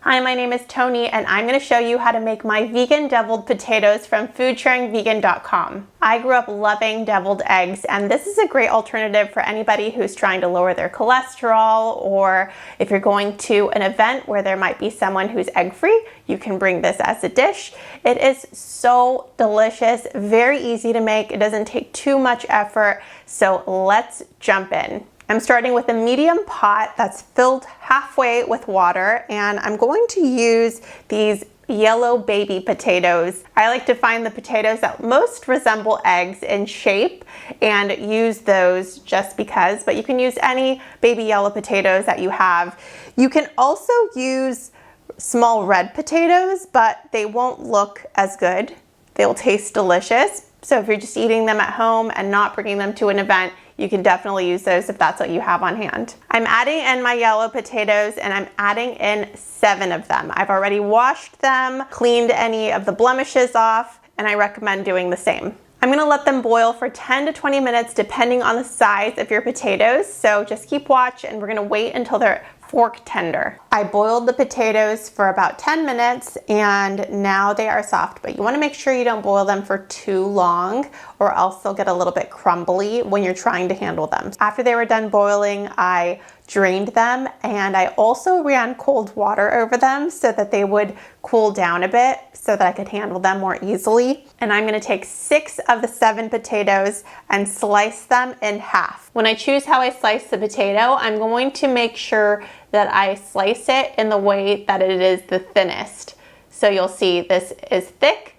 Hi, my name is Tony and I'm going to show you how to make my vegan deviled potatoes from foodsharingvegan.com. I grew up loving deviled eggs and this is a great alternative for anybody who's trying to lower their cholesterol, or if you're going to an event where there might be someone who's egg-free, you can bring this as a dish. It is so delicious, very easy to make, it doesn't take too much effort, so let's jump in. I'm starting with a medium pot that's filled halfway with water, and I'm going to use these yellow baby potatoes. I like to find the potatoes that most resemble eggs in shape and use those just because, but you can use any baby yellow potatoes that you have. You can also use small red potatoes, but they won't look as good. They'll taste delicious. So if you're just eating them at home and not bringing them to an event, you can definitely use those if that's what you have on hand. I'm adding in my yellow potatoes and I'm adding in 7 of them. I've already washed them, cleaned any of the blemishes off, and I recommend doing the same. I'm gonna let them boil for 10 to 20 minutes depending on the size of your potatoes. So just keep watch and we're gonna wait until they're fork tender. I boiled the potatoes for about 10 minutes and now they are soft, but you want to make sure you don't boil them for too long or else they'll get a little bit crumbly when you're trying to handle them. After they were done boiling, I drained them and I also ran cold water over them so that they would cool down a bit so that I could handle them more easily. And I'm going to take 6 of the 7 potatoes and slice them in half. When I choose how I slice the potato, I'm going to make sure that I slice it in the way that it is the thinnest. So you'll see this is thick,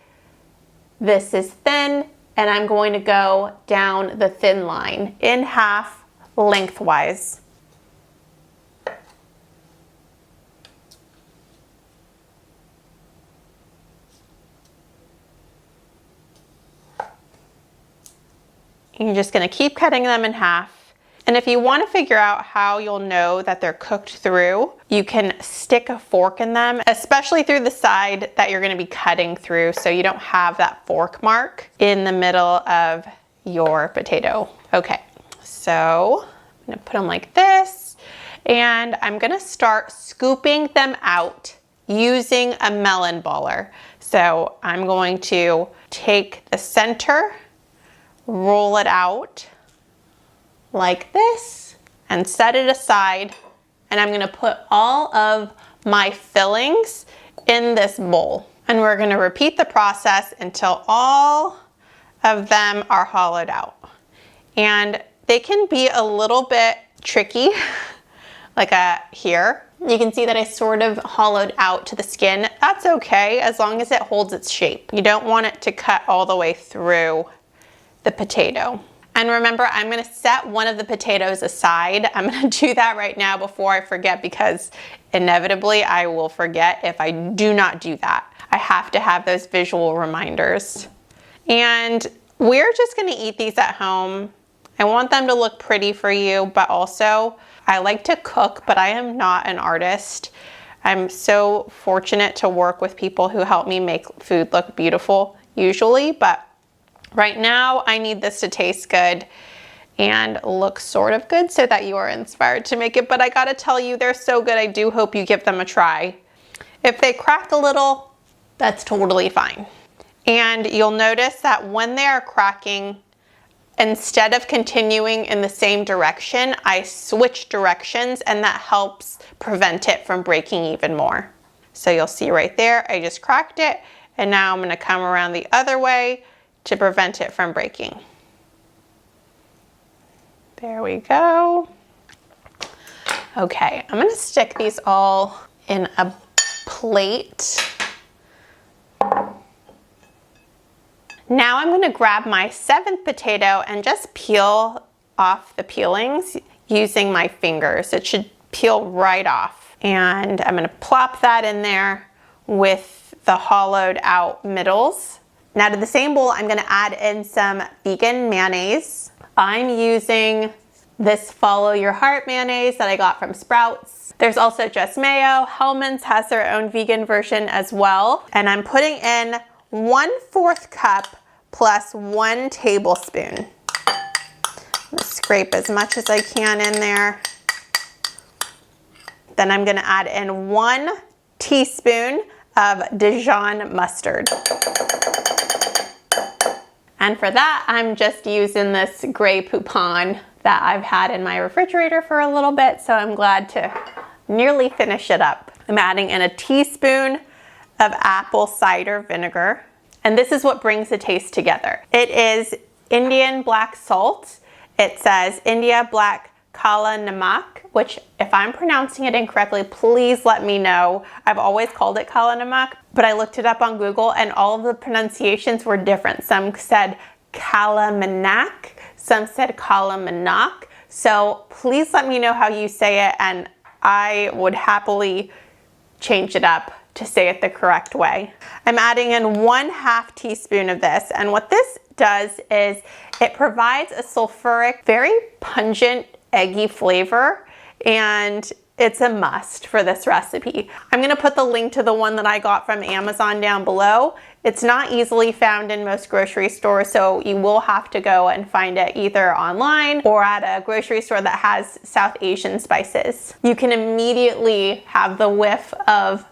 this is thin, and I'm going to go down the thin line in half lengthwise. You're just going to keep cutting them in half. And if you want to figure out how you'll know that they're cooked through, you can stick a fork in them, especially through the side that you're going to be cutting through so you don't have that fork mark in the middle of your potato. Okay, so I'm going to put them like this and I'm going to start scooping them out using a melon baller. So I'm going to take the center, roll it out like this and set it aside, and I'm gonna put all of my fillings in this bowl. And we're gonna repeat the process until all of them are hollowed out. And they can be a little bit tricky, like here. You can see that I sort of hollowed out to the skin. That's okay, as long as it holds its shape. You don't want it to cut all the way through the potato. And remember, I'm gonna set one of the potatoes aside. I'm gonna do that right now before I forget, because inevitably I will forget if I do not do that. I have to have those visual reminders. And we're just gonna eat these at home. I want them to look pretty for you, but also I like to cook, but I am not an artist. I'm so fortunate to work with people who help me make food look beautiful usually, but right now, I need this to taste good and look sort of good so that you are inspired to make it. But I gotta tell you, they're so good. I do hope you give them a try. If they crack a little, that's totally fine. And you'll notice that when they are cracking, instead of continuing in the same direction, I switch directions, and that helps prevent it from breaking even more. So you'll see right there, I just cracked it, and now I'm gonna come around the other way to prevent it from breaking. There we go. Okay, I'm gonna stick these all in a plate. Now I'm gonna grab my 7th potato and just peel off the peelings using my fingers. It should peel right off. And I'm gonna plop that in there with the hollowed out middles. Now to the same bowl, I'm gonna add in some vegan mayonnaise. I'm using this Follow Your Heart mayonnaise that I got from Sprouts. There's also Just Mayo. Hellmann's has their own vegan version as well. And I'm putting in 1/4 cup plus 1 tablespoon. I'm gonna scrape as much as I can in there. Then I'm gonna add in 1 teaspoon of Dijon mustard. And for that, I'm just using this gray poupon that I've had in my refrigerator for a little bit, so I'm glad to nearly finish it up. I'm adding in a teaspoon of apple cider vinegar, and this is what brings the taste together. It is Indian black salt. It says India black kala namak, which if I'm pronouncing it incorrectly, please let me know. I've always called it kala namak, but I looked it up on Google and all of the pronunciations were different. Some said kala manak, some said kala manak. So please let me know how you say it, and I would happily change it up to say it the correct way. I'm adding in 1/2 teaspoon of this, and what this does is it provides a sulfuric, very pungent, eggy flavor, and it's a must for this recipe. I'm gonna put the link to the one that I got from Amazon down below. It's not easily found in most grocery stores, so you will have to go and find it either online or at a grocery store that has South Asian spices. You can immediately have the whiff of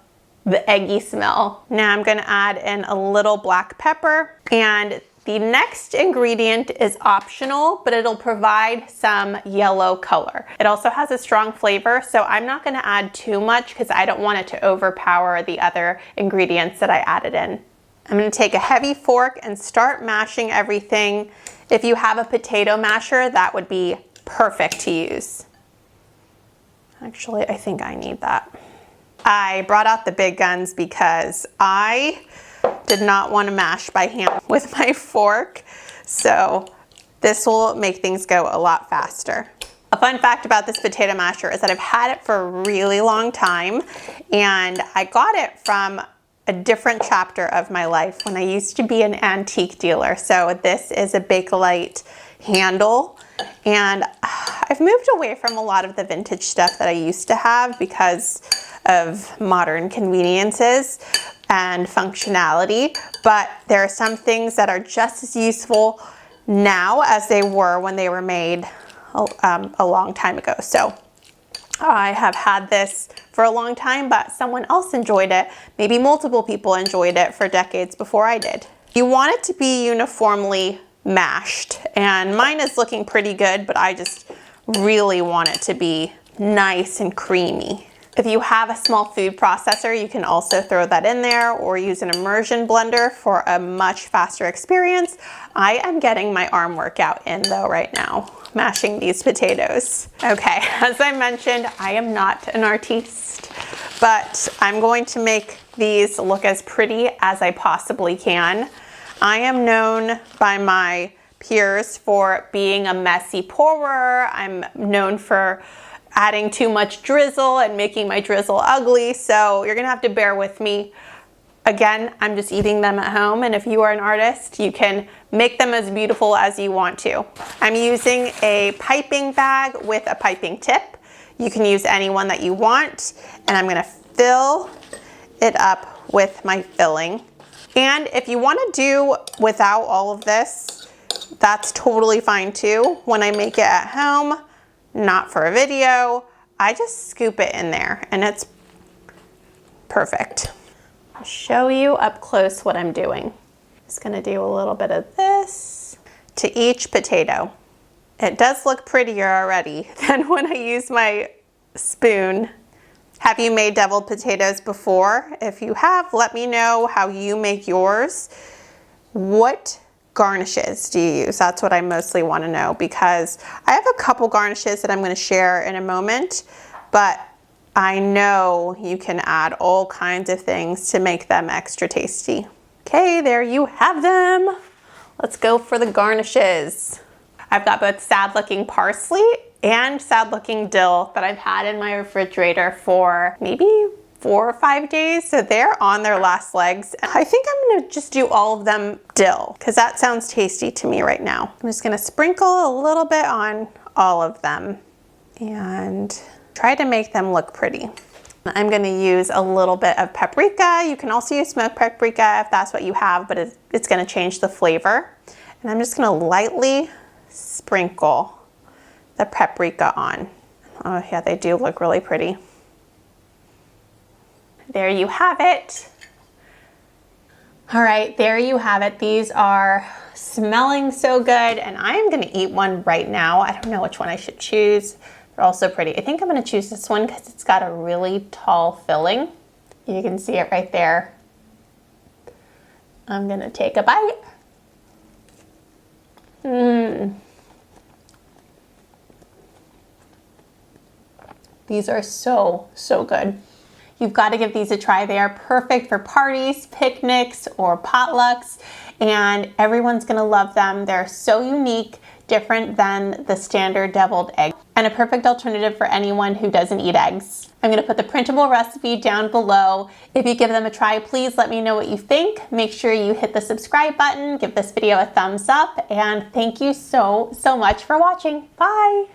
the eggy smell. Now I'm gonna add in a little black pepper, and the next ingredient is optional, but it'll provide some yellow color. It also has a strong flavor, so I'm not gonna add too much because I don't want it to overpower the other ingredients that I added in. I'm gonna take a heavy fork and start mashing everything. If you have a potato masher, that would be perfect to use. Actually, I think I need that. I brought out the big guns because I did not want to mash by hand with my fork, so this will make things go a lot faster. A fun fact about this potato masher is that I've had it for a really long time, and I got it from a different chapter of my life when I used to be an antique dealer. So this is a Bakelite handle, and I've moved away from a lot of the vintage stuff that I used to have because of modern conveniences and functionality, but there are some things that are just as useful now as they were when they were made a long time ago. So I have had this for a long time, but someone else enjoyed it. Maybe multiple people enjoyed it for decades before I did. You want it to be uniformly mashed, and mine is looking pretty good, but I just really want it to be nice and creamy. If you have a small food processor, you can also throw that in there or use an immersion blender for a much faster experience. I am getting my arm workout in though right now, mashing these potatoes. Okay, as I mentioned, I am not an artiste, but I'm going to make these look as pretty as I possibly can. I am known by my peers for being a messy pourer. I'm known for adding too much drizzle and making my drizzle ugly, so you're gonna have to bear with me. Again, I'm just eating them at home, and if you are an artist, you can make them as beautiful as you want to. I'm using a piping bag with a piping tip. You can use any one that you want, and I'm gonna fill it up with my filling. And if you wanna do without all of this, that's totally fine too. When I make it at home, not for a video, I just scoop it in there and it's perfect. I'll show you up close what I'm doing. Just gonna do a little bit of this to each potato. It does look prettier already than when I use my spoon. Have you made deviled potatoes before? If you have, let me know how you make yours. What garnishes do you use? That's what I mostly want to know, because I have a couple garnishes that I'm going to share in a moment, but I know you can add all kinds of things to make them extra tasty. Okay, there you have them. Let's go for the garnishes. I've got both sad looking parsley and sad looking dill that I've had in my refrigerator for maybe 4 or 5 days, so they're on their last legs. I think I'm gonna just do all of them dill, because that sounds tasty to me right now. I'm just gonna sprinkle a little bit on all of them and try to make them look pretty. I'm gonna use a little bit of paprika. You can also use smoked paprika if that's what you have, but it's gonna change the flavor. And I'm just gonna lightly sprinkle the paprika on. Oh yeah, they do look really pretty. there you have it. All right, there you have it. These are smelling so good, and I am gonna eat one right now. I don't know which one I should choose. They're all so pretty. I think I'm gonna choose this one because it's got a really tall filling. You can see it right there. I'm gonna take a bite. These are so, so good. You've got to give these a try. They are perfect for parties, picnics, or potlucks, and everyone's gonna love them. They're so unique, different than the standard deviled egg, and a perfect alternative for anyone who doesn't eat eggs. I'm gonna put the printable recipe down below. If you give them a try, please let me know what you think. Make sure you hit the subscribe button, give this video a thumbs up, and thank you so, so much for watching. Bye.